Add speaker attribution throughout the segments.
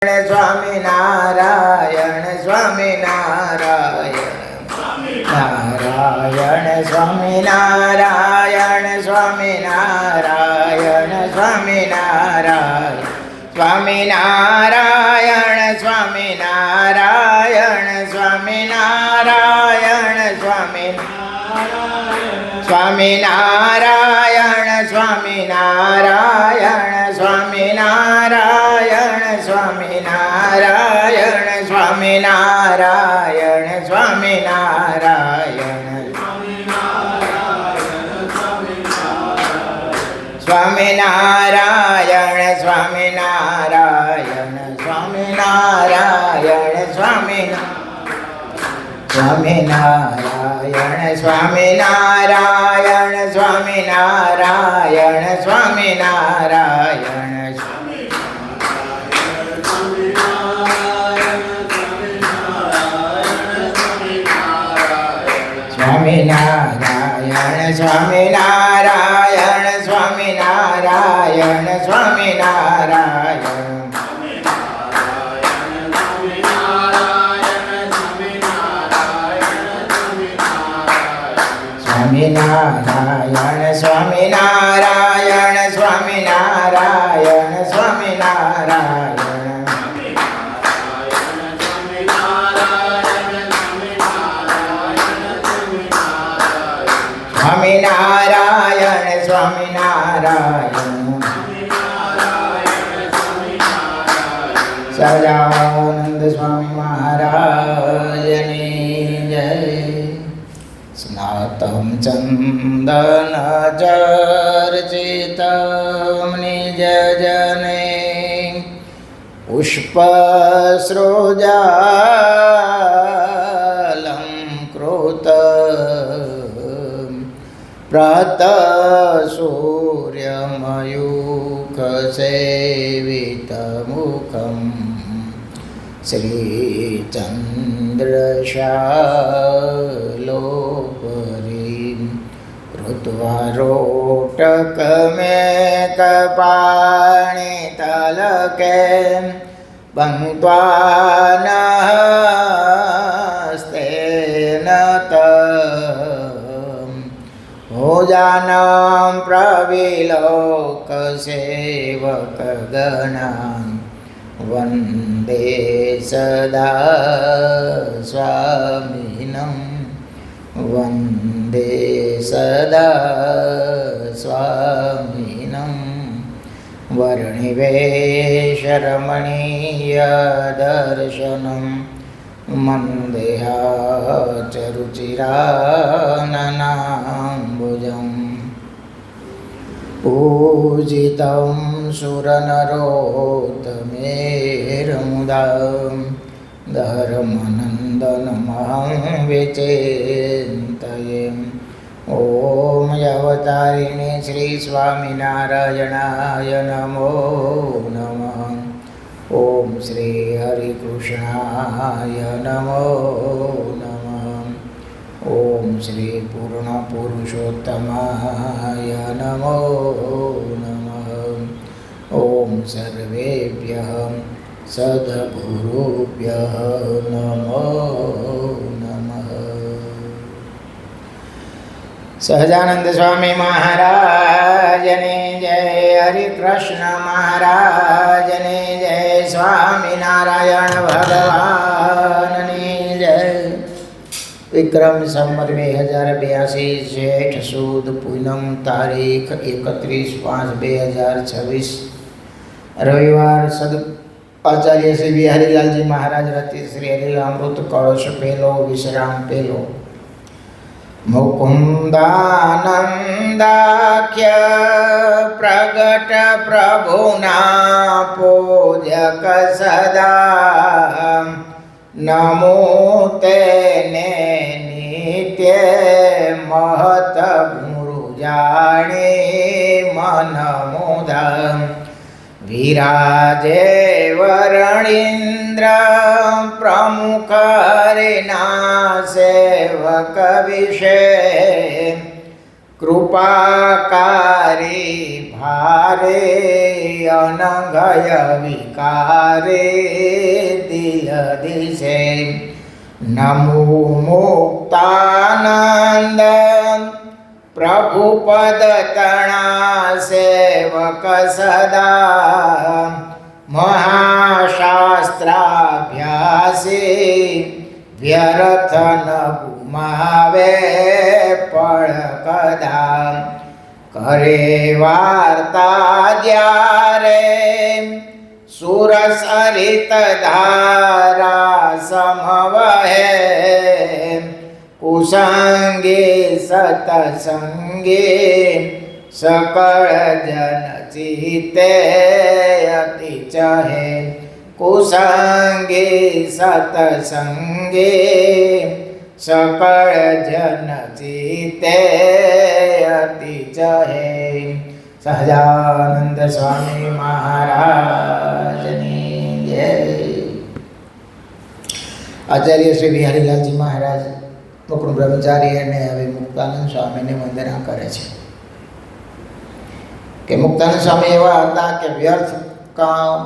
Speaker 1: સ્વામી નારાયણ સ્વામી નારાયણ નારાયણ સ્વામી નારાયણ સ્વામી નારાયણ સ્વામી નારાયણ સ્વામી નારાયણ સ્વામી નારાયણ સ્વામી નારાયણ સ્વામી સ્વામી નારાયણ સ્વામી નારાયણ સ્વામી નારાયણ સ્વામી નારાયણ સ્વામી નારાયણ સ્વામી નારાયણ સ્વામી નારાયણ સ્વામી નારાયણ સ્વામી નારાયણ સ્વામી સ્વામી નારાયણ સ્વામી નારાયણ સ્વામી નારાયણ સ્વામી નારાયણ સ્વામી નારાયણ સ્વામી નારાયણ સ્વામી નારાયણ સ્વામી નારાયણ સ્વામી નારાયણ સ્વામી નારાયણ સ્વામી નારાયણ સ્વામી નારાયણ સ્વામી નારાયણ સ્વામી નારાયણ સહજાનંદ સ્વામી મહારાજની જય. સ્નાતમ ચંદન ચર્ચિતમ નિજ જને પુષ્પસૃજાલં કૃત પ્રાત સૂર્યમયુખસેવિતમુખં શ્રીચંદ્રશાલોપરીં ऋत्वारोटकमेकपाणितलके बन्त्वानस्तेन भोजानं प्रविलोकसेवकगणां वन्दे सदा स्वामिनं वन्दे सदा स्वामिनं वर्णिवेशरमणीयदर्शनं मन्देहाचरुचिराननाम्बुजम् पूजितं सुरनरोत्तमेर्मुदा धर्मनन्दनमहं विचिन्तये. ॐ अवतारिणे श्री स्वामिनारायणाय नमो नमः. ॐ श्री हरिकृष्णाय नमो नमः. ॐ श्री पूर्णपुरुषोत्तमाय नमो नमः. ॐ सर्वेभ्यः सद्गुरुभ्यः नमो नमः. સહજાનંદ સ્વામી મહારાજની જય. હરિકૃષ્ણ મહારાજની જય. સ્વામિનારાયણ ભગવાનની જય. વિક્રમ સંવત 2082 જેઠ સુદ પૂનમ તારીખ 31/5/2026 રવિવાર. સદ આચાર્ય શ્રી બિહારીલાલજી મહારાજ રચિત શ્રી હરિલામૃત કળશ પહેલો વિશ્રામ પહેલો. મુકુંદાનંદાખ્ય પ્રગટ પ્રભુના પૂજક સદા નમો તેને નિત્ય મહત ગુરુ જાણે મન મુદા વિરાજે વરણીન્દ્ર પ્રમુખ હરિના સેવક વિશે કૃપાકારી ભારે અનંગય વિકારે દિલ દિશે નમો મુક્તાનંદ પ્રભુ પદ તણા સેવક સદા મહાશાસ્ત્રાભ્યાસે વ્યર્થ ન ગુમાવે પળ કદા કરે વાર્તા જ્યારે સુરસરિત ધારા સમવહે કુસંગે સતસંગે સકળ જન ચિત્તે અતિ ચહે કુસંગે સતસંગે સકળ જન ચિત્તે અતિ ચહે. સહજાનંદ સ્વામી મહારાજની જય. આચાર્ય શ્રી બિહારીલાલજી મહારાજ મુકુંદ બ્રહ્મચારી અને હવે મુક્તાનંદ સ્વામીને વંદના કરે છે કે મુક્તાનંદ સ્વામી એવા હતા કે વ્યર્થ કામ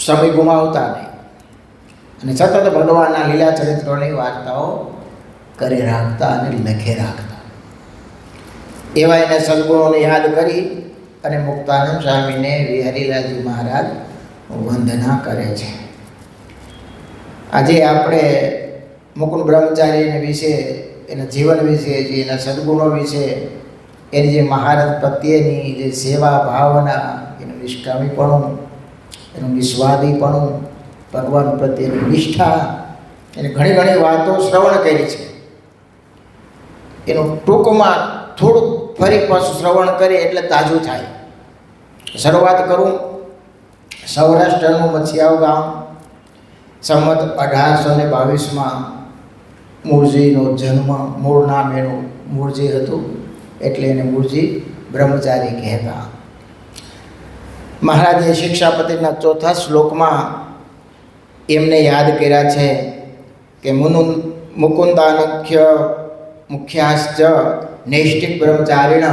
Speaker 1: સમય ગુમાવતા નહીં અને સતત ભગવાનના લીલા ચરિત્રોની વાર્તાઓ કરી રાખતા અને લખે રાખતા. એવા એને સદગુણોને યાદ કરી અને મુક્તાનંદ સ્વામીને બિહારીલાલજી મહારાજ વંદના કરે છે. આજે આપણે મુકુંદ બ્રહ્મચારી વિશે, એના જીવન વિશે, એના સદગુણો વિશે, એની જે મહારાજ પ્રત્યેની જે સેવા ભાવના, એનું નિષ્કામીપણું, એનું નિસ્વાદીપણું, ભગવાન પ્રત્યેની નિષ્ઠા, એને ઘણી ઘણી વાતો શ્રવણ કરી છે. એનું ટૂંકમાં થોડુંક ફરી પાછું શ્રવણ કરીએ એટલે તાજું થાય. શરૂઆત કરું સૌરાષ્ટ્રનું મચ્છિયાવ ગામ. સંમત 1822 મૂળજીનો જન્મ, મૂળ નામ એનું મૂળજી હતું એટલે એને મૂળજી બ્રહ્મચારી કહેતા. મહારાજે શિક્ષાપતિના 4થા શ્લોકમાં એમને યાદ કર્યા છે કે મુકુંદાનખ્ય મુખ્યાશ્ચ નૈષ્ટિક બ્રહ્મચારીણ,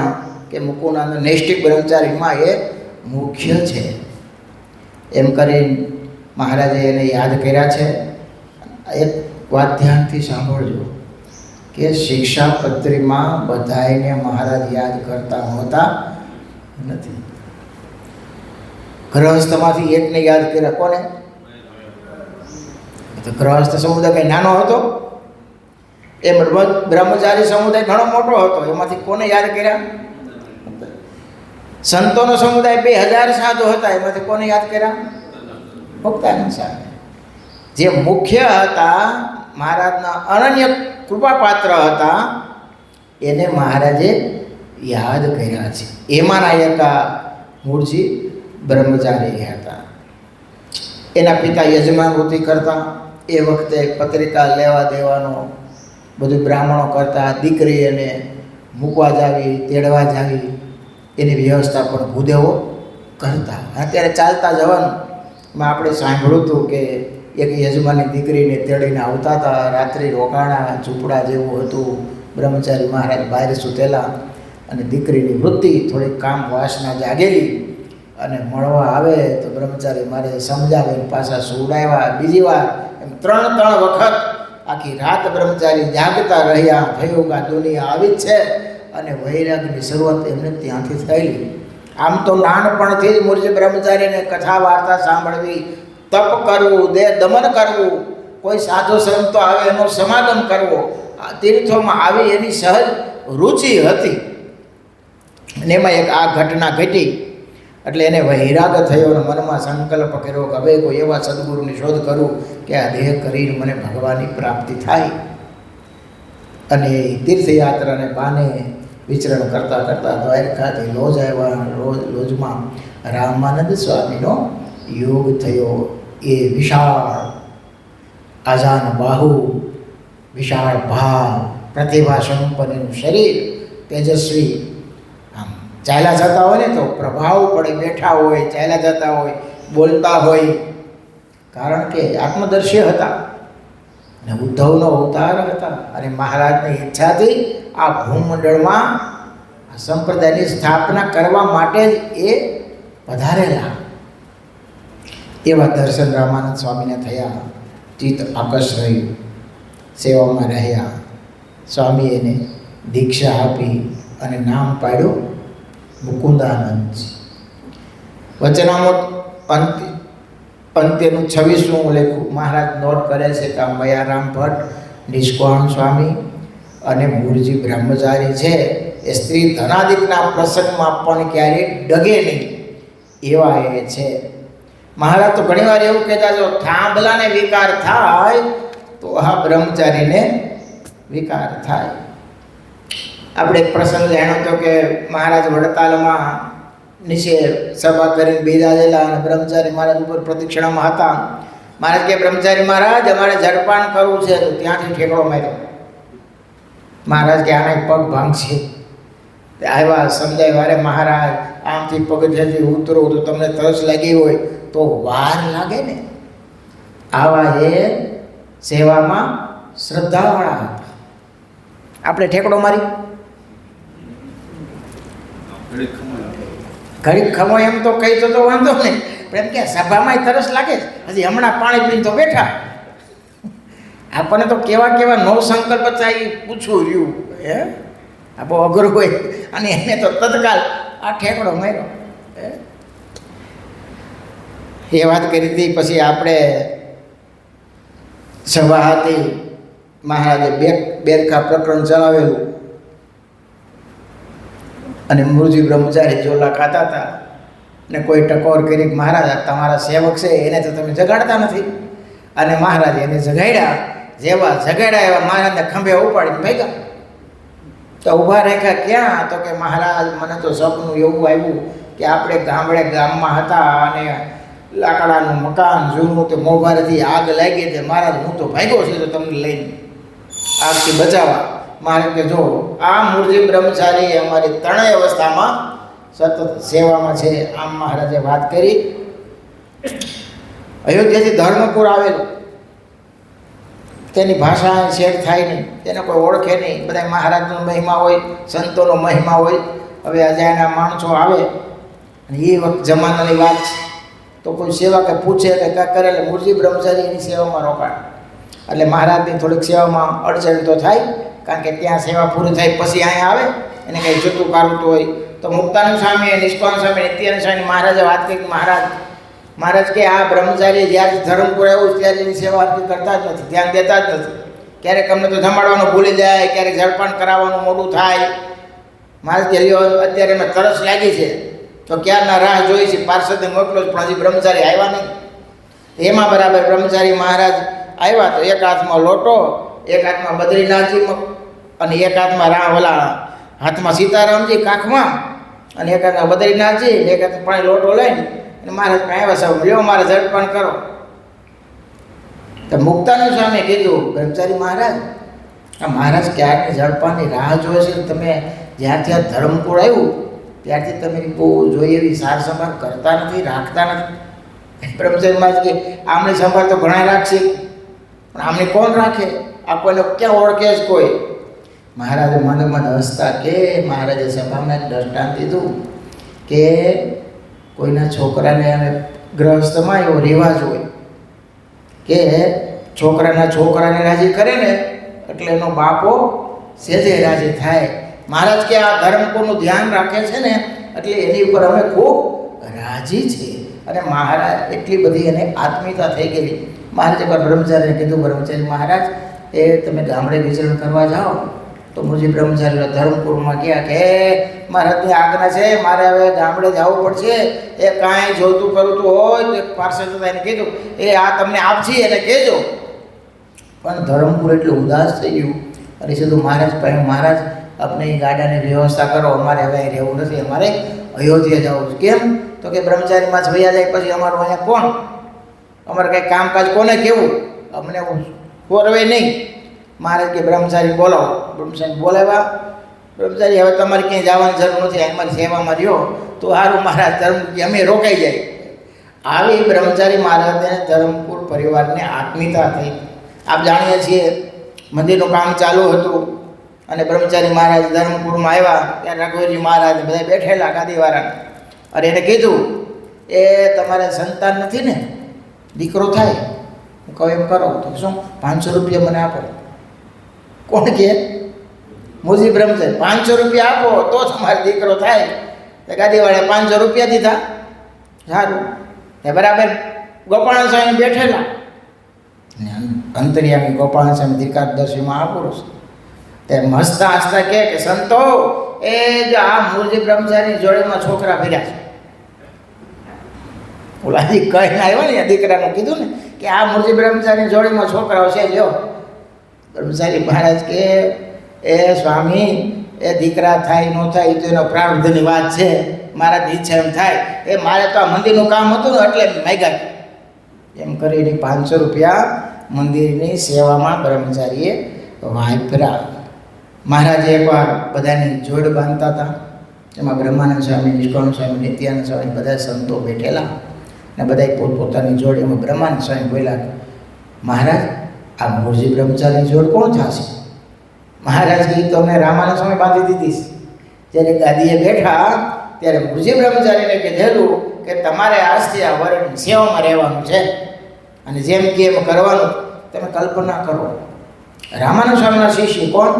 Speaker 1: કે મુકુંદાન નૈષ્ટિક બ્રહ્મચારીમાં એ મુખ્ય છે એમ કરી મહારાજે એને યાદ કર્યા છે. એક વાત ધ્યાનથી સાંભળજો કે શિક્ષાપત્રીમાં બધાને મહારાજ યાદ કરતા હોતા નથી. ગ્રહસ્થમાંથી એકને યાદ કર્યા. કોને? તો ગ્રહસ્થ સમુદાય કંઈ નાનો હતો, એમ બ્રહ્મચારી સમુદાય ઘણો મોટો હતો. એમાંથી કોને યાદ કર્યા? સંતોનો સમુદાય 2000 સાધુ હતા, એમાંથી કોને યાદ કર્યા? મુક્તાનંદ સ્વામી. જે મુખ્ય હતા, મહારાજના અનન્ય કૃપાપાત્ર હતા, એને મહારાજે યાદ કર્યા છે. એમાંના એક મૂળજી બ્રહ્મચારી હતા. એના પિતા યજમાન વૃત્તિ કરતા. એ વખતે પત્રિકા લેવા દેવાનો બધું બ્રાહ્મણો કરતા. દીકરી એને મૂકવા જાવી, તેડવા જાવી, એની વ્યવસ્થા પણ ભૂદેવો કરતા. અત્યારે ચાલતા જવાનું માં આપણે સાંભળ્યું હતું કે એક યજમાનની દીકરીને તેડીને આવતા હતા. રાત્રિ રોકાણા, ઝૂંપડા જેવું હતું. બ્રહ્મચારી મહારાજ બહાર સૂતેલા અને દીકરીની વૃત્તિ, થોડીક કામ વાસના જાગેલી અને મળવા આવે તો બ્રહ્મચારી મારે સમજાવીને પાછા સુવડાવ્યા. બીજી વાર એમ 3 વખત આખી રાત બ્રહ્મચારી જાગતા રહ્યા. થયું કે આ દુનિયા આવી જ છે અને વૈરાગની શરૂઆત એમને ત્યાંથી થયેલી. આમ તો નાનપણથી જ મૂળજી બ્રહ્મચારીને કથા વાર્તા સાંભળવી, તપ કરવું, દેહ દમન કરવું, કોઈ સાધુ સંતો આવે એનો સમાગમ કરવો, તીર્થોમાં આવી એની સહજ રુચિ હતી. અને એમાં એક આ ઘટના ઘટી એટલે એને વૈરાગ થયો અને મનમાં સંકલ્પ કર્યો કે હવે કોઈ એવા સદગુરુની શોધ કરું કે આ દેહ કરીને મને ભગવાનની પ્રાપ્તિ થાય. અને તીર્થયાત્રાને બાને વિચરણ કરતાં કરતાં દ્વારકાથી લોજ આવ્યા. લોજમાં રામાનંદ સ્વામીનો યોગ થયો. એ વિશાળ આજાન બાહુ, વિશાળ ભાવ, પ્રતિભા સંપન્નનું શરીર, તેજસ્વી. આમ ચાલ્યા જતા હોય ને તો પ્રભાવ પડે. બેઠા હોય, ચાલ્યા જતા હોય, બોલતા હોય, કારણ કે આત્મદર્શી હતા અને ઉદ્ધવનો અવતાર હતા. અને મહારાજની ઈચ્છાથી આ ભૂમંડળમાં આ સંપ્રદાયની સ્થાપના કરવા માટે જ એ પધારેલા. એવા દર્શન રામાનંદ સ્વામીને થયા. ચિત્ત આકર્ષ રહ્યું, સેવામાં રહ્યા. સ્વામી એને દીક્ષા આપી અને નામ પાડ્યું મુકુંદાનંદજી. વચનામૃત અંત્યનું 26મું લેખું મહારાજ નોટ કરે છે કે મયારામ ભટ્ટ, નિષ્કાણ સ્વામી અને મૂળજી બ્રહ્મચારી છે એ સ્ત્રી ધનાદિકના પ્રસંગમાં પણ ક્યારેય ડગે નહીં એવા એ છે. મહારાજ તો ઘણીવાર એવું કહેતા, જો થાંભલાને વિકાર થાય તો આ બ્રહ્મચારીને વિકાર થાય. આપણે એક પ્રસંગ જાણ્યો હતો કે મહારાજ વડતાલમાં નીચે સભા કરીને બિરાજેલા અને બ્રહ્મચારી મહારાજ ઉપર પ્રદક્ષિણામાં હતા. મહારાજ કે બ્રહ્મચારી મહારાજ અમારે જળપાન કરવું છે, તો ત્યાંથી ઠેકડો માર્યો. મહારાજ કે આને પગ ભાંગશે. આવ્યા સમજાય, વારે મહારાજ આમથી પગથિયાથી ઉતરો તો તમને તરસ લાગી હોય તો વાર લાગે ને. આવા એ સેવામાં શ્રદ્ધાવાળા હતા. આપણે ઠેકડો મારી ઘડીક ખમો એમ તો કહી તો વાંધો નહીં, પણ એમ કે સભામાં તરસ લાગે છે, હજી હમણાં પાણી પીને તો બેઠા. આપણને તો કેવા કેવા નવ સંકલ્પ થાય એ પૂછવું રહ્યું હે. આ બહુ અઘરું હોય અને એને તો તત્કાલ આ ઠેકડો માર્યો. એ વાત કરી હતી. પછી આપણે સભા હતી, મહારાજે બેરખા પ્રકરણ ચલાવેલું અને મૂળજી બ્રહ્મચારી ઝોલા ખાતા હતા ને કોઈ ટકોર કરી, મહારાજ તમારા સેવક છે એને તો તમે જગાડતા નથી. અને મહારાજે એને જગાડ્યા. જેવા જગાડ્યા એવા મહારાજને ખંભે ઉપાડીને ભેગા. તો ઊભા રાખ્યા ક્યાં? તો કે મહારાજ મને તો સપનું એવું આવ્યું કે આપણે ગામમાં હતા અને લાકડાનું મકાન જૂનું, તે મોભારેથી આગ લાગી હતી. મહારાજ હું તો ભાગ્યો છે તો તમને લઈને આગથી બચાવવા. મારે કે જો આ મૂળજી બ્રહ્મચારી અમારી ત્રણેય અવસ્થામાં સતત સેવામાં છે. આમ મહારાજે વાત કરી. અયોધ્યાથી ધર્મપુર આવેલું, તેની ભાષા શેર થાય નહીં, તેને કોઈ ઓળખે નહીં. બધા મહારાજનો મહિમા હોય, સંતોનો મહિમા હોય. હવે અજાણ્યા માણસો આવે અને એ વખત જમાનાની વાત છે, તો કોઈ સેવા કે પૂછે કે કાંઈ કરે એટલે મૂળજી બ્રહ્મચારી એની સેવામાં રોકાણ. એટલે મહારાજની થોડીક સેવામાં અડચણ તો થાય, કારણ કે ત્યાં સેવા પૂરી થાય પછી અહીંયા આવે એને કંઈ જતું કાઢતું હોય. તો મુક્તાનંદ સ્વામી, નિષ્કાન સ્વામી, નિત્યાનંદ સ્વામી મહારાજે વાત કરી. મહારાજ કે આ બ્રહ્મચારી જ્યારે ધર્મપુર આવ્યું ત્યારે એની સેવા કરતા જ નથી, ધ્યાન દેતા જ નથી. ક્યારેક અમને તો જમાડવાનું ભૂલી જાય, ક્યારેક જળપાન કરાવવાનું મોડું થાય. મહારાજ કે લ્યો અત્યારે એમને તરસ લાગી છે તો ક્યારના રાહ જોઈ છે, પાર્ષદને મોકલો જ, પણ હજી બ્રહ્મચારી આવ્યા નહીં. એમાં બરાબર બ્રહ્મચારી મહારાજ આવ્યા તો એક હાથમાં લોટો, એક હાથમાં બદ્રીનાથજી અને એક હાથમાં હાથમાં સીતારામજી કાખમાં અને એક હાથમાં બદ્રીનાથજી, એક હાથમાં પાણી લોટો લઈને અને મહારાજ આવ્યા. સૌ લ્યો મારે જળપાન કરો. તો મુક્તાનંદ સ્વામીએ કીધું, બ્રહ્મચારી મહારાજ, આ મહારાજ ક્યારની જળપાનની રાહ જોવે છે. તમે જ્યારથી આ ધર્મપુર આવ્યું ત્યારથી તમે બહુ જોઈએ એવી સાર સંભાળ કરતા નથી, રાખતા નથી. બ્રહ્મચારી મહારાજ કે આમની સંભાળ તો ઘણા રાખશે, પણ આમની કોણ રાખે? આ કોઈને ક્યાં ઓળખે જ કોઈ? મહારાજે મને હસતા કે મહારાજે સભામાં દ્રષ્ટાંત દીધું કે કોઈના છોકરાને અમે ગ્રહસ્થમાં એવો રિવાજ હોય કે છોકરાને રાજી કરે ને એટલે એનો બાપો સેજે રાજી થાય. મહારાજ કે આ ધર્મપુરનું ધ્યાન રાખે છે ને એટલે એની ઉપર અમે ખૂબ રાજી છીએ. અને મહારાજ એટલી બધી એને આત્મીયતા થઈ ગયેલી. મહારાજે પર બ્રહ્મચારીને કીધું, બ્રહ્મચારી મહારાજ એ તમે ગામડે વિચરણ કરવા જાઓ તો મુજી બ્રહ્મચારી ધર્મપુરમાં ગયા કે મહારાજની આજ્ઞા છે, મારે હવે ગામડે જવું પડશે. એ કાંઈ જોતું કરતું હોય તો એક પાર્ષદ એને કીધું એ આ તમને આપશે એને કહેજો. પણ ધર્મપુર એટલું ઉદાસ થઈ ગયું અને સીધું મહારાજ કહ્યું, મહારાજ આપણે ગાડાની વ્યવસ્થા કરો, અમારે હવે અહીં રહેવું નથી, અમારે અયોધ્યા જવું છે. કેમ? તો કે બ્રહ્મચારીમાં વયા જાય પછી અમારું અહીંયા કોણ? અમારે કંઈ કામકાજ કોને કેવું? અમને પોરવે નહીં. મહારાજ કે બ્રહ્મચારી બોલાવો. બ્રહ્મચારી બોલાવ્યા. બ્રહ્મચારી હવે તમારે ક્યાંય જવાની જરૂર નથી, અમારી સેવામાં રહ્યો તો સારું. મહારાજ ધર્મ અમે રોકાઈ જાય. આવી બ્રહ્મચારી મહારાજને ધર્મપુર પરિવારને આત્મીયતા થઈ. આપ જાણીએ છીએ મંદિરનું કામ ચાલુ હતું અને બ્રહ્મચારી મહારાજ ધર્મપુરમાં આવ્યા ત્યાં રઘુવીરજી મહારાજ બધા બેઠેલા ગાદીવાળા. અને એને કીધું એ તમારે સંતાન નથી ને, દીકરો થાય, હું કહું એમ કરો તો શું 500 રૂપિયા મને આપો. કોણ કહે? મુરજી બ્રહ્મચારી. 500 રૂપિયા આપો તો તમારે દીકરો થાય. ગાદીવાળાએ 500 રૂપિયા દીધા. સારું, એ બરાબર ગોપાલ સ્વામી બેઠેલા. અંતર્યામી ગોપાલ સ્વામી દીર્ઘાદર્શીમાં આ પુરુષ તે હસતા હસતા કે સંતો એ જો આ મુરજી બ્રહ્મચારી જોડેમાં છોકરા ફર્યા છે. ઓલાજી કહીને આવ્યા ને દીકરાનું કીધું ને કે આ મુરજી બ્રહ્મચારી જોડેમાં છોકરાઓ છે. લ્યો બ્રહ્મચારી મહારાજ કે એ સ્વામી એ દીકરા થાય ન થાય એ તો એનો પ્રારબ્ધની વાત છે, મારાથી ઈચ્છા એમ થાય. એ મારે તો આ મંદિરનું કામ હતું ને એટલે માગ્યા. એમ કરીને 500 રૂપિયા મંદિરની સેવામાં બ્રહ્મચારીએ વાપર્યા. મહારાજે એકવાર બધાની જોડ બાંધતા હતા. એમાં બ્રહ્માનંદ સ્વામી, નિષ્કાળ સ્વામી, નિત્યાનંદ સ્વામી બધા સંતો બેઠેલા ને બધા પોતપોતાની જોડ. એમાં બ્રહ્માનંદ સ્વામી બોલ્યા, મહારાજ આ મુરજી બ્રહ્મચારીની જોડ કોણ થશે? મહારાજ કીધું તમને રામાનંદ સ્વામી બાંધી દીધી. જ્યારે ગાદીએ બેઠા ત્યારે મુરજી બ્રહ્મચારીને કીધેલું કે તમારે આજથી આ વરની સેવામાં રહેવાનું છે અને જેમ કે એમ કરવાનું. તમે કલ્પના કરો, રામાનંદ સ્વામીના શિષ્ય કોણ?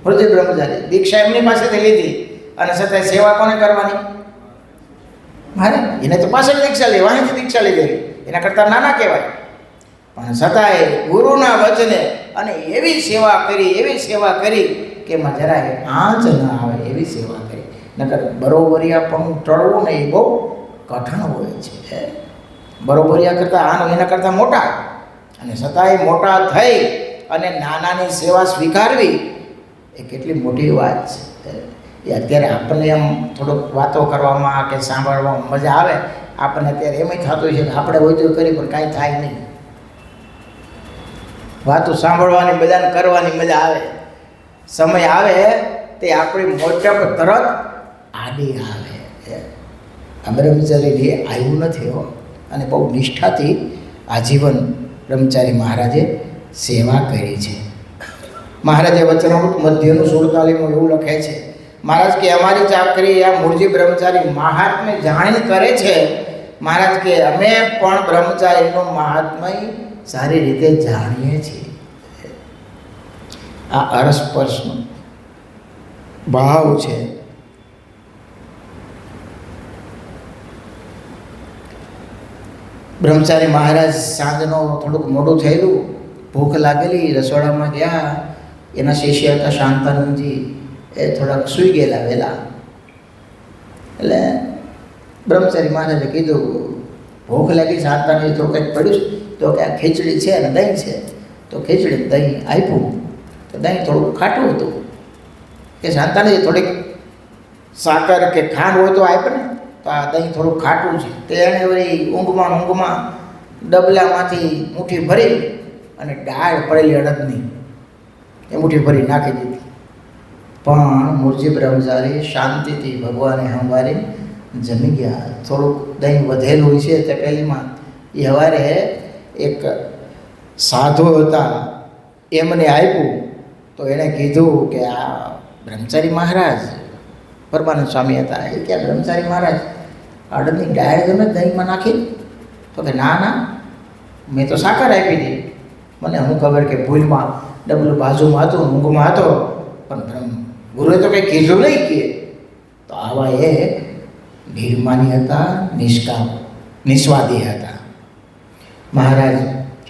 Speaker 1: મુરજી બ્રહ્મચારી. દીક્ષા એમની પાસેથી લીધી અને છતાંય સેવા કોને કરવાની? મારે એને તો પાછળ દીક્ષા લેવા, અહીંથી દીક્ષા લીધેલી, એના કરતાં નાના કહેવાય. પણ છતાંય ગુરુના વચને અને એવી સેવા કરી કે એમાં જરાય આંચ ના આવે એવી સેવા કરી. નકર બરોબરિયા પણ ટળવું ને એ બહુ કઠણ હોય છે. બરોબરિયા કરતાં આનો એના કરતાં મોટા, અને છતાંય મોટા થઈ અને નાનાની સેવા સ્વીકારવી એ કેટલી મોટી વાત છે. એ અત્યારે આપણને એમ થોડુંક વાતો કરવામાં કે સાંભળવામાં મજા આવે. આપણને અત્યારે એમ થતું છે કે આપણે હોય તો કરી પણ કાંઈ થાય નહીં. વાતો સાંભળવાની બધાને કરવાની મજા આવે. સમય આવે તે આપણી મોટા પર તરત આડી આવે. આ બ્રહ્મચારી આવ્યું નથી હો. અને બહુ નિષ્ઠાથી આજીવન બ્રહ્મચારી મહારાજે સેવા કરી છે. મહારાજે વચનામૃત મધ્યનું 47 એવું લખે છે, મહારાજ કે અમારી ચાકરી આ મુરજી બ્રહ્મચારી મહાત્મ્ય જાણીને કરે છે. મહારાજ કે અમે પણ બ્રહ્મચારીનું મહાત્મ્ય સારી રીતે જાણીએ છીએ. આ અરસપરસનો ભાવ છે. બ્રહ્મચારી મહારાજ સાંજનો થોડુંક મોડું થયેલું, ભૂખ લાગેલી, રસોડામાં ગયા. એના શિષ્ય હતા શાંતાનંદજી, એ થોડાક સૂઈ ગયેલા વહેલા. એટલે બ્રહ્મચારી મહારાજે કીધું ભૂખ લાગી, શાંતાનંદજી થોડું કંઈક પડ્યું તો કે આ ખીચડી છે અને દહીં છે. તો ખીચડી દહીં આપ્યું. તો દહીં થોડુંક ખાટું હતું. કે શાંતાનંદજી થોડીક સાકર કે ખાંડ હોય તો આપે ને, તો આ દહીં થોડુંક ખાટું છે. તે એણે વળી ઊંઘમાં ડબલામાંથી મુઠ્ઠી ભરી અને દાળ પડેલી અડદની એ મુઠ્ઠી ભરી નાખી દીધી. પણ મુરજી બ્રહ્મચારી શાંતિથી ભગવાને સંભાળી જમી ગયા. થોડુંક દહીં વધેલું છે તે પહેલીમાં એ સવારે એક સાધુ હતા એમને આપ્યું. તો એણે કીધું કે આ બ્રહ્મચારી મહારાજ, પરમાનંદ સ્વામી હતા, એ કે બ્રહ્મચારી મહારાજ અડદની દાળ ગમે દહીંમાં નાખી? તો કે ના મેં તો સાકર આપી હતી. મને શું ખબર કે ભૂલમાં ડબલું બાજુમાં હતું, ઊંઘમાં હતો, પણ ગુરુએ તો કંઈ કીધું નહીં કે. તો આવા એ નિર્માની હતા, નિસ્વાદી હતા. મહારાજ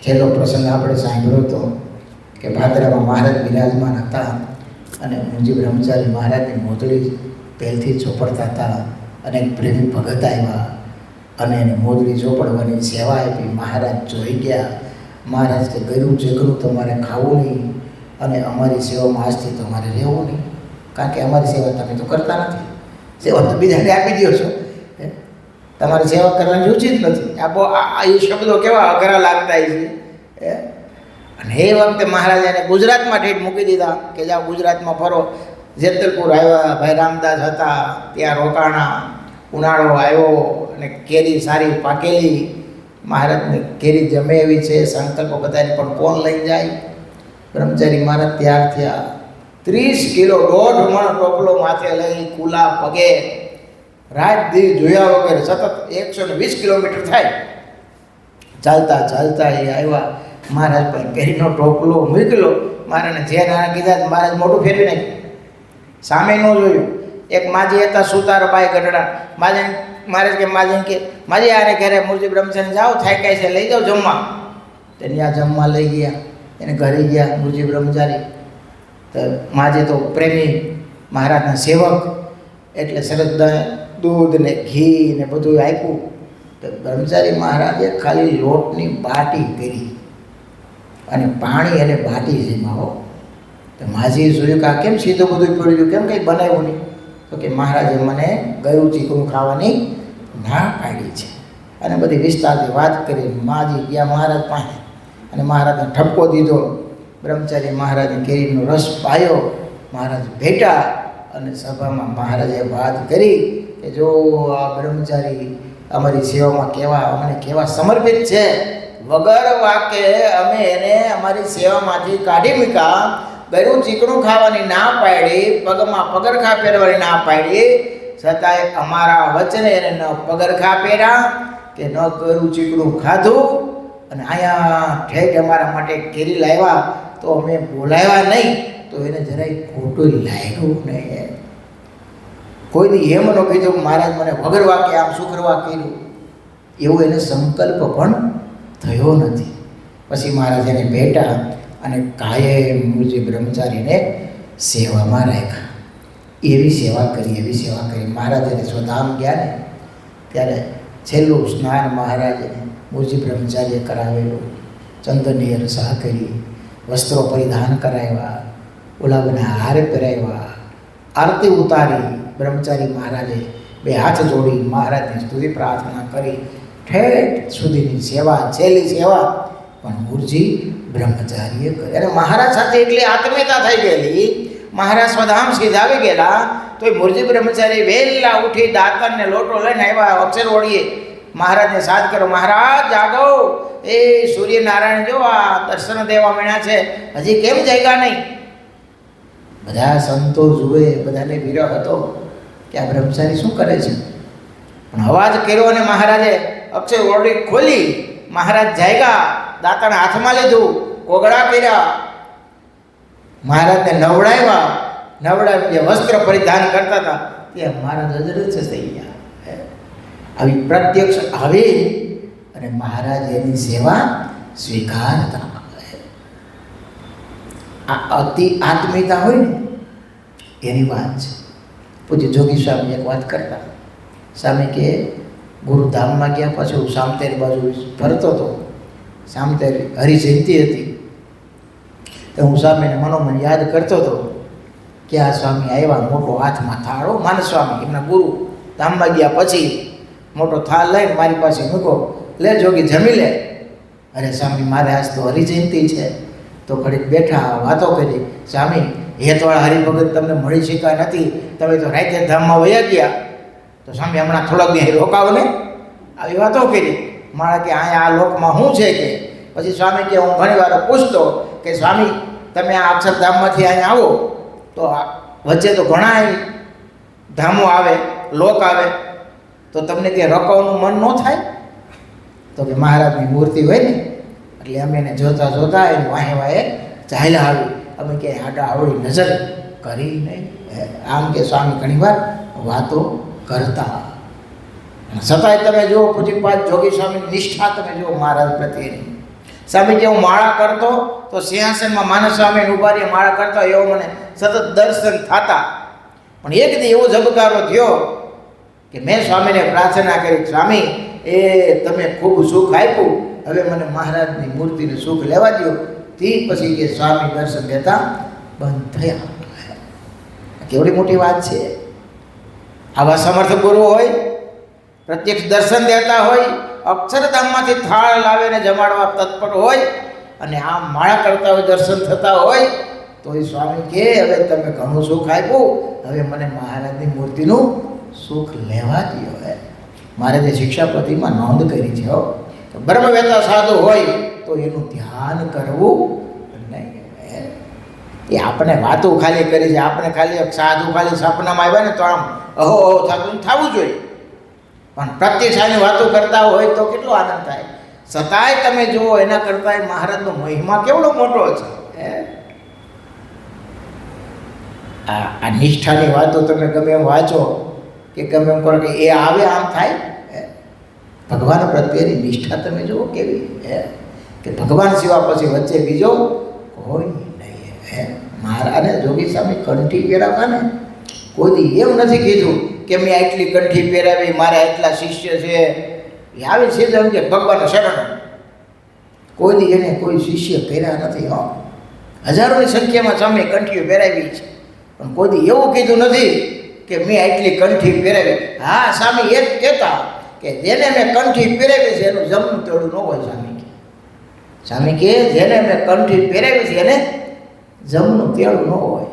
Speaker 1: છેલ્લો પ્રસંગ આપણે સાંભળ્યો હતો કે ભાદરામાં મહારાજ બિરાજમાન હતા અને મુરજી બ્રહ્મચારી મહારાજની મોજડી પહેલથી ચોપડતા હતા. અને પ્રેમી ભગત આવ્યા અને એને મોજડી ચોપડવાની સેવા આપી. મહારાજ જોઈ ગયા. મહારાજ કે ગયું જગરું તમારે ખાવું નહીં અને અમારી સેવામાં આજથી તમારે રહેવું નહીં, કારણ કે અમારી સેવા તમે તો કરતા નથી. સેવા તો બીજાને આપી દો છો, તમારી સેવા કરવાની રુચિ જ નથી. આ એ શબ્દો કેવા અઘરા લાગતા છે. અને એ વખતે મહારાજાને ગુજરાતમાં ઠેઠ મૂકી દીધા કે જાઓ ગુજરાતમાં ફરો. જેતલપુર આવ્યા, ભાઈ રામદાસ હતા, ત્યાં રોકાણા. ઉનાળો આવ્યો અને કેરી સારી પાકેલી. મહારાજને કેરી જમે એવી છે, સંકલ્પો બધાને પણ કોણ લઈ જાય? બ્રહ્મચારી મહારાજ તૈયાર થયા 30 કિલો 1.5 મણ ટોપલો માથે લઈ કુલા પગે રાત દી જોયા વગર સતત 120 કિલોમીટર થાય ચાલતા ચાલતા એ આવ્યા. મહારાજ પર કેરીનો ટોપલો મૂકેલો. મારાને જે નાના કીધા મહારાજ મોટું ફેરવી નાખ્યું, સામે ન જોયું. એક માજી હતા સુતારબાઈ ગઢડા. મહારાજ કે માજી આને ઘરે મૂળજી બ્રહ્મચારી જાઓ, થાક્યા છે, લઈ જાઓ જમવા. તેને આ જમવા લઈ ગયા, એને ઘરે ગયા મૂળજી બ્રહ્મચારી. તો માજી તો પ્રેમી મહારાજના સેવક, એટલે સરસ દૂધ ને ઘી ને બધું આપ્યું. તો બ્રહ્મચારી મહારાજે ખાલી લોટની બાટી કરી અને પાણી અને બાટી જેમાં હો. તો માજીએ જોયું કે આ કેમ સીધું બધું પડ્યું, કેમ કંઈ બનાવ્યું નહીં? તો કે મહારાજે મને ગળું ચીકણું ખાવાની ના પાડી છે. અને બધી વિસ્તારથી વાત કરી. માજી ગયા મહારાજ પાસે અને મહારાજને ઠપકો દીધો. બ્રહ્મચારી મહારાજે કેરીનો રસ પાયો. મહારાજ ભેટા અને સભામાં મહારાજે વાત કરી કે જો આ બ્રહ્મચારી અમારી સેવામાં અમને કેવા સમર્પિત છે. વગર વાકે અમે એને અમારી સેવામાંથી કાઢી મૂક્યા. ગળું ચીકણું ખાવાની ના પાડી, પગમાં પગરખા પહેરવાની ના પાડી, છતાંય અમારા વચને એને ન પગરખા પહેર્યા કે ન ગળું ચીકણું ખાધું. અને અહીંયા ઠેઠ અમારા માટે કેરી લાવ્યા તો અમે બોલાવ્યા નહીં, તો એને જરાય ખોટું લાગ્યું નહીં. કોઈ દી એમ ન કીધું મહારાજ મને વગર વાકે આમ શું કરવા કર્યું, એવો એને સંકલ્પ પણ થયો નથી. પછી મહારાજ એને ભેટા અને કાયમ મૂળજી બ્રહ્મચારીને સેવામાં રાખ્યા. એવી સેવા કરી. મહારાજ એને સ્વધામ ગયા ને ત્યારે છેલ્લું સ્નાન મહારાજે મૂળજી બ્રહ્મચારીએ કરાવેલું. ચંદનની રસા કરી, વસ્ત્રો પરિધાન કરાવ્યા, ગુલાબના હાર પહેરાવ્યા, આરતી ઉતારી. બ્રહ્મચારી મહારાજે 2 હાથ જોડી મહારાજની સ્તુતિ પ્રાર્થના કરી. ઠેઠ સુધીની સેવા, છેલ્લી સેવા પણ મૂળજી બ્રહ્મચારીએ કરી. અને મહારાજ સાથે એટલી આત્મીયતા થઈ ગયેલી. મહારાજ સ્વધામ સીધ આવી ગયેલા તો એ મૂળજી બ્રહ્મચારી વહેલા ઉઠી દાંતણ ને લોટો લઈને આવ્યા. અક્ષર ઓળીએ મહારાજને સાથ કરો, મહારાજ જાગો, એ સૂર્યનારાયણ જો આ દર્શન દેવા મળ્યા છે, હજી કેમ જાગ્યા નહીં? બધા સંતો જુએ, બધાને વિરહ હતો કે આ બ્રહ્મચારી શું કરે છે. પણ અવાજ કર્યો અને મહારાજે અક્ષર ઓરડી ખોલી. મહારાજ જાગ્યા, દાંતણ હાથમાં લીધું, કોગળા કર્યા, મહારાજને નવડાવી વસ્ત્ર પરિધાન કરતા હતા ત્યાં મહારાજ અદૃશ્ય થઈ ગયા. આવી પ્રત્યક્ષ આવી અને મહારાજ એની સેવા સ્વીકારતા. આ અતિ આત્મીયતા હોય ને એની વાત છે. પૂજ્ય જોગી સ્વામી એક વાત કરતા. સ્વામી કે ગુરુધામમાં ગયા પછી હું સામતેરી બાજુ ફરતો હતો. સામતેરી હરિજયંતિ હતી તો હું સ્વામીને મનોમન યાદ કરતો હતો કે આ સ્વામી આવ્યા, મોટો હાથમાં થાળો. માનસ સ્વામી એમના ગુરુ ધામમાં ગયા પછી મોટો થાળ લઈને મારી પાસે મૂકો, લે જોગી જમી લે. અરે સ્વામી મારે આજ તો હરિજયંતિ છે. તો ઘડીક બેઠા, વાતો કરી. સ્વામી હેતવાળા હરિભગત તમને મળી શક્યા નથી, તમે તો રાતે ધામમાં વયા ગયા. તો સ્વામી હમણાં થોડાક દિવસ રોકાવો ને, આવી વાતો કરી. મારા કે અહીંયા આ લોકમાં શું છે કે? પછી સ્વામી કે હું ઘણી વાર પૂછતો કે સ્વામી તમે આ અક્ષરધામમાંથી અહીંયા આવો તો વચ્ચે તો ઘણા ધામો આવે, લોક આવે, તો તમને કે રોકાવાનું મન ન થાય? તો કે મહારાજની મૂર્તિ હોય ને એટલે અમે એને જોતા એને વાહે ચાલ્યા આવી. અમે કે આડા આવડી નજર કરી નહીં. આમ કે સ્વામી ઘણીવાર વાતો કરતા. છતાંય તમે જુઓ પૂજ્યપાદ જોગી સ્વામી નિષ્ઠા તમે જુઓ મહારાજ પ્રત્યેની. સ્વામી કે હું માળા કરતો તો સિંહાસનમાં માનસ સ્વામી ઉભા રહી માળા કરતા, એવો મને સતત દર્શન થતા. પણ એક દી એવો ઝબકારો થયો કે મેં સ્વામીને પ્રાર્થના કરી, સ્વામી એ તમે ખૂબ સુખ આપ્યું, હવે મને મહારાજની મૂર્તિનું સુખ લેવા દો. તે પછી કે સ્વામી દર્શન દેતા બંધ થયા. કેવડી મોટી વાત છે. આવા સમર્થ ગુરુ હોય, પ્રત્યક્ષ દર્શન દેતા હોય, અક્ષરધામમાંથી થાળ લાવીને જમાડવા તત્પર હોય અને આમ માળા કરતા હોય, દર્શન થતા હોય, તો એ સ્વામી કે હવે તમે ઘણું સુખ આપ્યું, હવે મને મહારાજની મૂર્તિનું સુખ લેવા દો. મહારાજે શિક્ષાપતિમાં નોંધ કરી છે બ્રહ્મવેતા સાધુ હોય તો એનું ધ્યાન કરવું નહીં. એ આપણે વાતો ખાલી કરી છે, આપણે ખાલી એક સાધુ ખાલી સપનામાં આવ્યા ને તો આમ અહો અહો થતું થવું જોઈએ, પણ પ્રત્યક્ષાની વાતો કરતા હોય તો કેટલો આનંદ થાય. છતાંય તમે જુઓ એના કરતાં મહારાજનો મહિમા કેવડો મોટો છે. આ નિષ્ઠાની વાતો તમે ગમે એમ વાંચો કે ગમે એમ કરો કે એ આવે આમ થાય. ભગવાન પ્રત્યેની નિષ્ઠા તમે જુઓ કેવી, કે ભગવાન સિવાય પછી વચ્ચે બીજો કોઈ નહીં. મહારાજે જોગી સામે કંઠી પહેરાવતા ને કોઈ દી એમ નથી કીધું કે મેં આટલી કંઠી પહેરાવી, મારે આટલા શિષ્ય છે. એ આવે છે જેમ કે ભગવાનનું શરણ, કોઈ દી એને કોઈ શિષ્ય કર્યા નથી. હજારોની સંખ્યામાં સામે કંઠીઓ પહેરાવી છે, પણ કોઈ દી એવું કીધું નથી કે મેં આટલી કંઠી પહેરાવી. હા, સ્વામી એ જ કહેતા કે જેને મેં કંઠી પહેરાવી છે એનું જમનું તેડું ન હોય. સ્વામી કે જેને મેં કંઠી પહેરાવી છે એને જમનું તેડું ન હોય.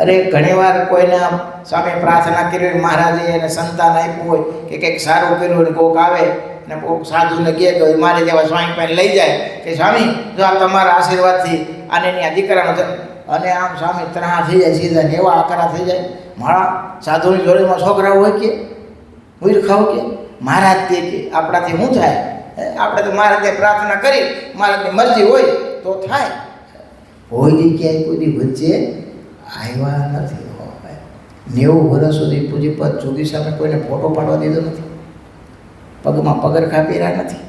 Speaker 1: અરે ઘણીવાર કોઈના સામે પ્રાર્થના કરી હોય, મહારાજે એને સંતાન આપ્યું હોય કે કંઈક સારું કર્યું હોય, કોઈક આવે ને કોઈક સાધુને કહે કે મારે જેવા સ્વામી પાસે લઈ જાય કે સ્વામી જો આ તમારા આશીર્વાદથી આને આ દીકરાનો અને આમ સ્વામી ત્રાહ થઈ જાય સીધા ને એવા આકરા થઈ જાય. મારા સાધુની જોડેમાં છોકરાઓ હોય કે મૂર્ખાઓ કે મહારાજ તે કે આપણાથી શું થાય? આપણે તો મહારાજને પ્રાર્થના કરી, મહારાજની મરજી હોય તો થાય. કોઈ દી ક્યાંય કોઈ દી વચ્ચે આવ્યા નથી. 90 વર્ષ સુધી પૂજ્યપદ જોગી સામે કોઈને ફોટો પાડવા દીધો નથી, પગમાં પગરખાં પહેર્યા નથી.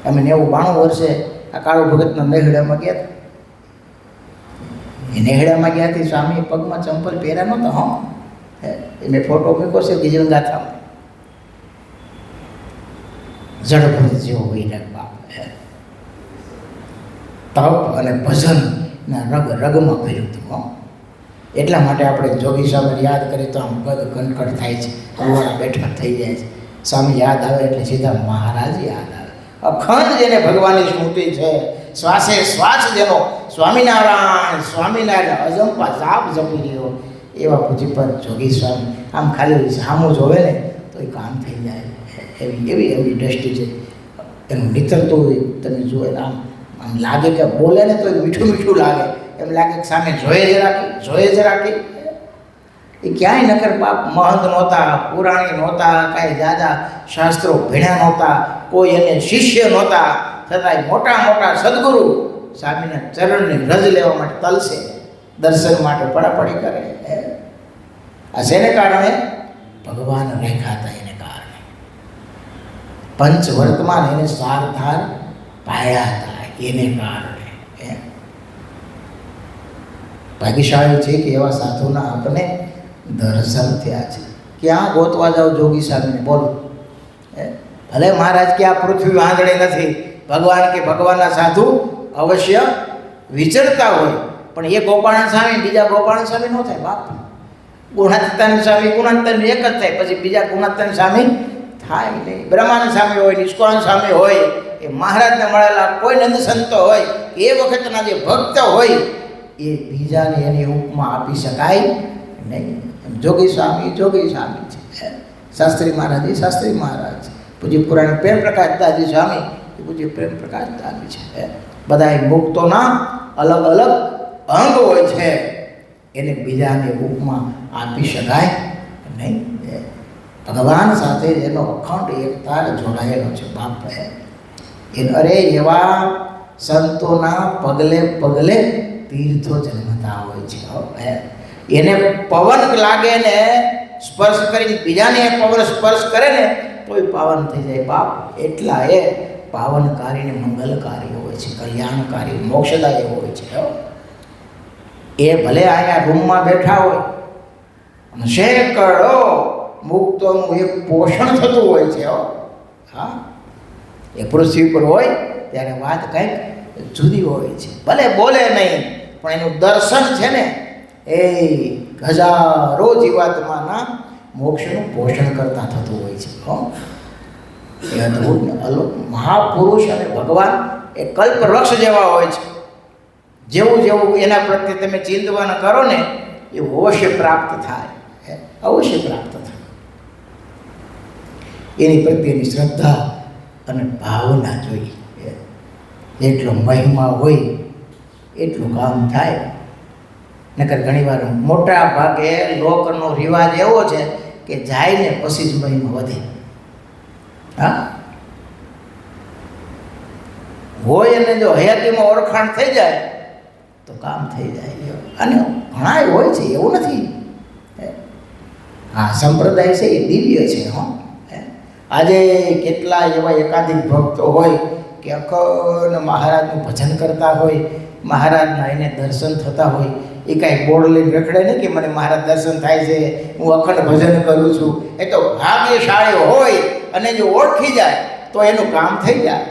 Speaker 1: અમે 90-92 વર્ષે આ કાળો ભગતના નેહડામાં ગયા હતા. એ નેહડામાં ગયા હતી, સ્વામી પગમાં ચંપલ પહેર્યા નહોતા. એ મેં ફોટો મૂક્યો છે ગિજરગાથામાં. જડભર જેવો વૈરાગ બાપ, તપ અને ભજનના રગમાં ભર્યું હતું. એટલા માટે આપણે જોગી સ્વામી યાદ કરીએ તો આમ ગદ કનકડ થાય છે, રૂવાડા બેઠા થઈ જાય છે. સ્વામી યાદ આવે એટલે સીધા મહારાજ યાદ આવે. અખંડ જેને ભગવાનની સ્મૃતિ છે, શ્વાસે શ્વાસ જેનો સ્વામિનારાયણ સ્વામિનારાયણ અજંપા જાપ જપી રહ્યો, એવા પૂજ્યપદ જોગી સ્વામી આમ ખાલી સામું જોવે ને તો એ કામ થઈ જાય. એવી દ્રષ્ટિ છે એનું નીતરતું તમે જુઓ, આમ લાગે કે બોલે ને તો મીઠું મીઠું લાગે, એમ લાગે કે સામે જોઈએ જ રાખી. એ ક્યાંય નકર બાપ મહંત નહોતા, પુરાણી નહોતા, કાંઈ દાદા શાસ્ત્રો ભણ્યા નહોતા, કોઈ એને શિષ્ય નહોતા, છતાંય મોટા મોટા સદગુરુ સ્વામીના ચરણની રજ લેવા માટે તલસે, દર્શન માટે પડાપડી કરે. આ શેને કારણે? ભગવાન રેખાતા એને કારણે. પંચ વર્તમાન એને સારધાર પાયા હતા એને કારણે. ભાગ્યશાળી છે કે એવા સાધુના આપણને દર્શન થયા છે. ક્યાં ગોતવા જાઓ જોગી સાહેબને બોલો? ભલે મહારાજ કે આ પૃથ્વી વાંદળી નથી, ભગવાન કે ભગવાનના સાધુ અવશ્ય વિચરતા હોય, પણ એ ગોપાળન સ્વામી બીજા ગોપાળન સ્વામી ન થાય બાપ. ગુણાત્તન સ્વામી ગુણાત્તન એક જ થાય, પછી બીજા ગુણાત્તન સ્વામી થાય નહીં. બ્રહ્માનંદ સ્વામી હોય, નિષ્કાન સ્વામી હોય, એ મહારાજને મળેલા કોઈ નંદ સંતો હોય, એ વખતના જે ભક્ત હોય, એ બીજાને એની ઉપમા આપી શકાય નહીં. જોગી સ્વામી છે, શાસ્ત્રી મહારાજ એ શાસ્ત્રી મહારાજ છે, પૂજ્ય પુરાણી પ્રેમ પ્રકાશ દાદી સ્વામી એ પૂજ્ય પ્રેમ પ્રકાશ દાદી છે. બધા મુક્તોના અલગ અલગ અંગ હોય છે, એને બીજાને ઉપમા આપી શકાય નહીં. ભગવાન સાથે એનો અખંડ એકતા જોડાયેલો છે બાપ. અરે એવા સંતોના પગલે પગલે તીર્થો જન્મતા હોય છે. એને પવન લાગે ને સ્પર્શ કરીને બીજાને પવન સ્પર્શ કરે ને તોય પાવન થઈ જાય બાપ. એટલા એ પાવનકારી ને મંગલકારી હોય છે, કલ્યાણકારી મોક્ષદાયી હોય છે. એ ભલે અહીંયા રૂમમાં બેઠા હોય, સેંકડો મુક્તોનું એક પોષણ થતું હોય છે. હા, એ પૃથ્વી પર હોય ત્યારે વાત કંઈક જુદી હોય છે. ભલે બોલે નહીં, પણ એનું દર્શન છે ને એ હજારો જીવાત્માના મોક્ષનું પોષણ કરતા થતું હોય છે. એ અદ્ભુત અલોક મહાપુરુષ અને ભગવાન એ કલ્પવૃક્ષ જેવા હોય છે. જેવું જેવું એના પ્રત્યે તમે ચિંતન કરો ને એવું અવશ્ય પ્રાપ્ત થાય, અવશ્ય પ્રાપ્ત થાય. એની પ્રત્યેની શ્રદ્ધા અને ભાવના જોઈએ. જેટલો મહિમા હોય એટલું કામ થાય. નકર ઘણીવાર મોટા ભાગે લોકનો રિવાજ એવો છે કે જાય ને પછી જ મહિમા વધે. હા, હોય અને જો હયાતીમાં ઓળખાણ થઈ જાય તો કામ થઈ જાય. અને ઘણા હોય છે, એવું નથી. હા, સંપ્રદાય છે એ દિવ્ય છે. હા, આજે કેટલા એવા એકાધિક ભક્તો હોય કે અખંડ મહારાજનું ભજન કરતા હોય, મહારાજના એને દર્શન થતા હોય. એ કાંઈ બોર્ડ લઈને રખડે નહીં કે મને મહારાજ દર્શન થાય છે, હું અખંડ ભજન કરું છું. એ તો ભાગ્યશાળી હોય અને જો ઓળખી જાય તો એનું કામ થઈ જાય.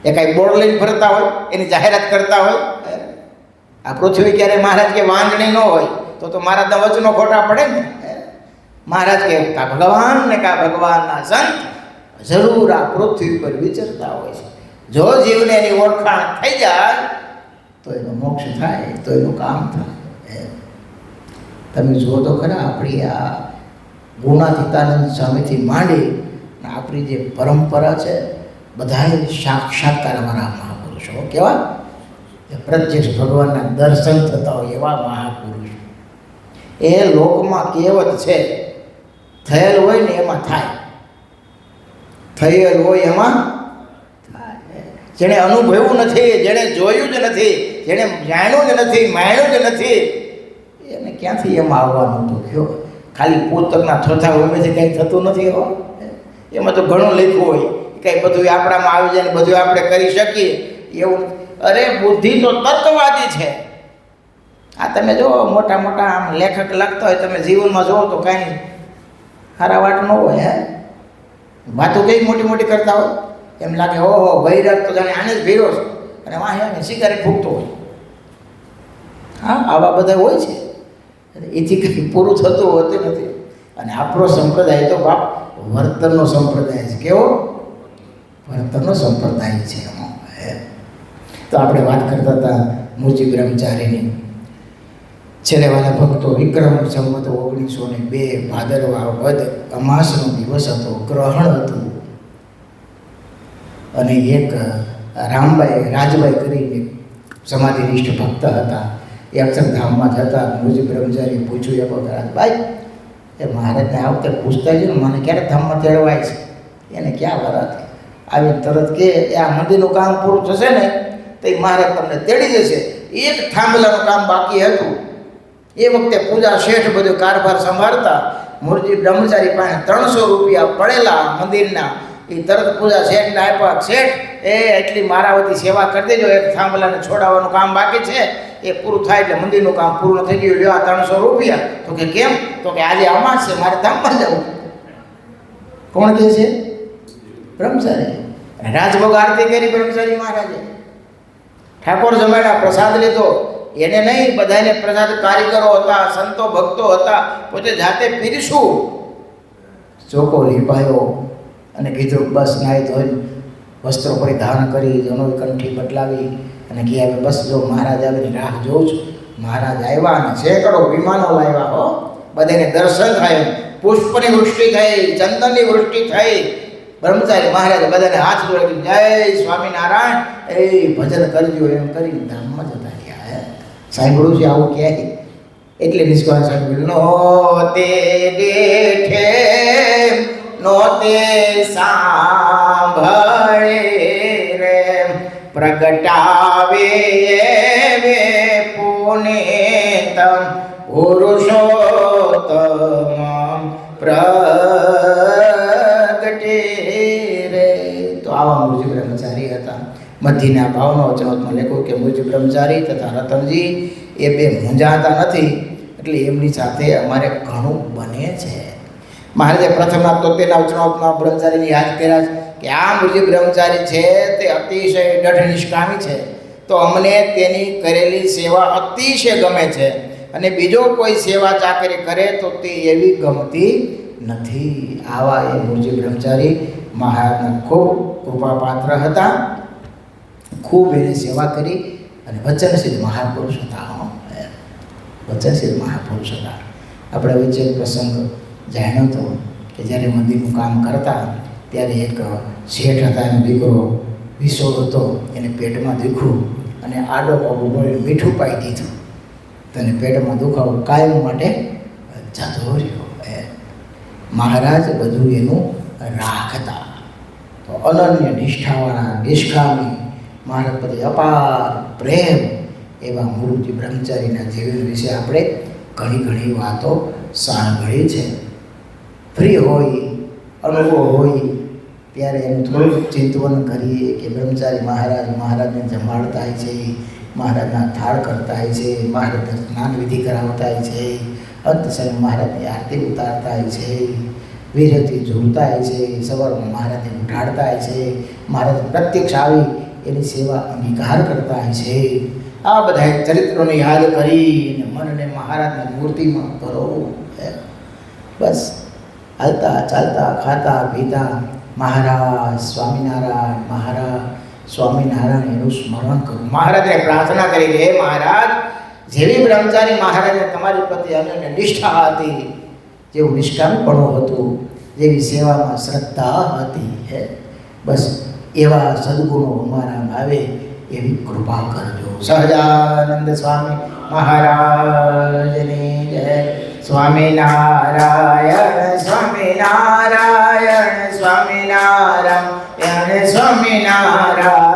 Speaker 1: એ કાંઈ બોર્ડ લઈને ફરતા હોય, એની જાહેરાત કરતા હોય. આ પૃથ્વી ક્યારે મહારાજ કે વાંજણી ન હોય તો મહારાજના વચનો ખોટા પડે ને. મહારાજ કે કા ભગવાન ને કા ભગવાનના સંત જરૂર આ પૃથ્વી પર વિચરતા હોય છે. જો જીવને એની ઓળખાણ થઈ જાય તો એનો મોક્ષ થાય, તો એનું કામ થાય. તમે જુઓ તો ખરા, આપણી આ ગુણાતીતાનંદ સ્વામીથી માંડી આપણી જે પરંપરા છે, બધાએ સાક્ષાત્કારવાળા મહાપુરુષો. કેવા? પ્રત્યક્ષ ભગવાનના દર્શન થતા હોય એવા મહાપુરુષ. એ લોકમાં કહેવત છે, થયેલ હોય ને એમાં થાય, થયેલ હોય એમાં થાય. જેણે અનુભવ્યું નથી, જેણે જોયું જ નથી, જેણે જાણ્યું જ નથી, માણ્યું જ નથી, એને ક્યાંથી એમાં આવવાનું તો કયો? ખાલી પુસ્તકના થોથા ઉમેથી કંઈ થતું નથી. એમાં તો ઘણું લખ્યું હોય, કંઈ બધું આપણામાં આવી જાય ને બધું આપણે કરી શકીએ એવું. અરે બુદ્ધિ તો તત્વવાદી છે. આ તમે જો મોટા મોટા આમ લેખક લખતા હોય, તમે જીવનમાં જુઓ તો કાંઈ સારા વાત ન હોય. વાતો કઈ મોટી મોટી કરતા હોય, એમ લાગે ઓહો વૈરાગ તો જાણે આને જ ભીરો છે, અને વાહ સિગારેટ ફૂંકતો હોય. હા, આવા બધા હોય છે. એથી કંઈ પૂરું થતું હોતું નથી. અને આપણો સંપ્રદાય તો બાપ વર્તનનો સંપ્રદાય છે. કેવો? વર્તનનો સંપ્રદાય છે. તો આપણે વાત કરતા હતા મૂળજી બ્રહ્મચારીની. છેલ્લેવાલા ભક્તો, વિક્રમ સંવત 1902 ભાદરવા વદ અમાસનો દિવસ હતો, ગ્રહણ હતું. અને એક રાજભાઈ કરીને સમાધિનિષ્ઠ ભક્ત હતા, એ અક્ષરધામમાં જતા. મૂળજી બ્રહ્મચારીએ પૂછ્યું, એક વખત રાજભાઈ, એ મહારાજને આ વખતે પૂછતા છે ને, મને ક્યારે ધામમાં તેડવાય છે? એને ક્યાં વરાત આવી તરત કે આ મંદિરનું કામ પૂરું થશે ને તો એ મહારાજ તમને તેડી જશે. એક થાંભલાનું કામ બાકી હતું. એ વખતે પૂજા શેઠ બધું કારભાર સંભાળતા. મૂળજી બ્રહ્મચારી પાસે 300 રૂપિયા પડેલા મંદિરના. એ તરત પૂજા શેઠને આપ્યા. શેઠ, એ એટલી મારા વતી સેવા કરી દેજો, એક થાંભલાને છોડાવવાનું કામ બાકી છે, એ પૂરું થાય એટલે મંદિરનું કામ પૂર્ણ થઈ ગયું, લ્યો આ 300 રૂપિયા. તો કે કેમ? તો કે આજે અમાસ છે, મારે ધામમાં જવું. કોણ કહે છે? બ્રહ્મચારી. રાજભોગ આરતી કરી બ્રહ્મચારી મહારાજે. ઠાકોર જમાડા, પ્રસાદ લીધો. એને નહીં, બધાને પ્રસાદ કારીગરો હતા, સંતો ભક્તો હતા, પોતે જાતે પીરશું. ચોખ્ખો લીપાયો અને કીધું બસ નાહી ધોઈને વસ્ત્રો પરિધાન કરી, જનોઈ કંઠી બદલાવી અને કહે હવે બસ જો મહારાજ આવીને રાહ જોઉં છું. મહારાજ આવ્યા અને સેંકડો વિમાનો લાવ્યા. હો, બધાને દર્શન થાય, પુષ્પની વૃષ્ટિ થઈ, ચંદનની વૃષ્ટિ થઈ. બ્રહ્મચારી મહારાજ બધાને હાથ જોડી જય સ્વામિનારાયણ, એ ભજન કરજો એમ કરી ધામમાં જતા રહ્યા. સાંભળ્યું છે આવું ક્યાંય? એટલે નિષ્કાળ સાંભળ્યું. નોતે દેઠે નોતે સાંભળે રે, પ્રગટાવે વે પુનેતમ પુરુષોત્તમ પ્રગટે રે. તો આવા મૂળજી બ્રહ્મચારી હતા. મધ્યના ભાવનો વચનાત્મા લખ્યું કે મૂળજી બ્રહ્મચારી તથા રતનજી એ બે મૂંઝાતા નથી, એટલે એમની સાથે અમારે ઘણું બને છે. મહારાજે પ્રથમના 73ના વચનાત્મા બ્રહ્મચારીને યાદ કર્યા કે આ મૂળજી બ્રહ્મચારી છે તે અતિશય દઢ નિષ્કામી છે, તો અમને તેની કરેલી સેવા અતિશય ગમે છે, અને બીજો કોઈ સેવા ચાકરી કરે તો તે એવી ગમતી નથી. આવા એ મૂળજી બ્રહ્મચારી મહારાજના ખૂબ કૃપાપાત્ર હતા. ખૂબ એની સેવા કરી અને વચનશીલ મહાપુરુષ હતા. વચનશીલ મહાપુરુષ હતા. આપણે વચ્ચે પ્રસંગ જાણ્યો હતો કે જ્યારે મંદિરનું કામ કરતા ત્યારે એક શેઠ હતા, એનો દીકરો વિશોળ હતો, એને પેટમાં દુખ્યું અને આડો પગ બોલી મીઠું પાઈ દીધું, તને પેટમાં દુખાવો કાયમ માટે જતો રહ્યો. મહારાજ બધું એનું રાખતા. તો અનન્ય નિષ્ઠાવાળા નિષ્કામી મહારાજ પ્રત્યે અપાર પ્રેમ એવા મૂર્તિ બ્રહ્મચારીના જીવન વિશે આપણે ઘણી ઘણી વાતો સાંભળી છે. ફ્રી હોય, અનુભવ હોય ત્યારે એનું થોડું ચિંતવન કરીએ કે બ્રહ્મચારી મહારાજને જમાડતા છે, મહારાજના થાળ કરતા છે, મહારાજને સ્નાન વિધિ કરાવતા છે, અંત સમય મહારાજની આરતી ઉતારતા છે, વિરતી જોડતા છે, સવારમાં મહારાજને ઉઠાડતા છે, મહારાજ પ્રત્યક્ષ આવી એની સેવા અંગીકાર કરતા છે. આ બધા ચરિત્રોને યાદ કરીને મનને મહારાજની મૂર્તિમાં ભરો. બસ હાલતા ચાલતા ખાતા પીતા મહારાજ સ્વામિનારાયણ એનું સ્મરણ કરું. મહારાજને પ્રાર્થના કરી, હે મહારાજ, જેવી બ્રહ્મચારી મહારાજને તમારી પ્રત્યે અનન્ય નિષ્ઠા હતી, જેવું નિષ્કામીપણું હતું, જેવી સેવામાં શ્રદ્ધા હતી, બસ એવા સદગુણો અમારા આવે એવી કૃપા કરજો. સહજાનંદ સ્વામી મહારાજની જય. સ્વામિનારાયણ સ્વામિનારાયણ સ્વામિનારાયણ સ્વામિનારાયણ.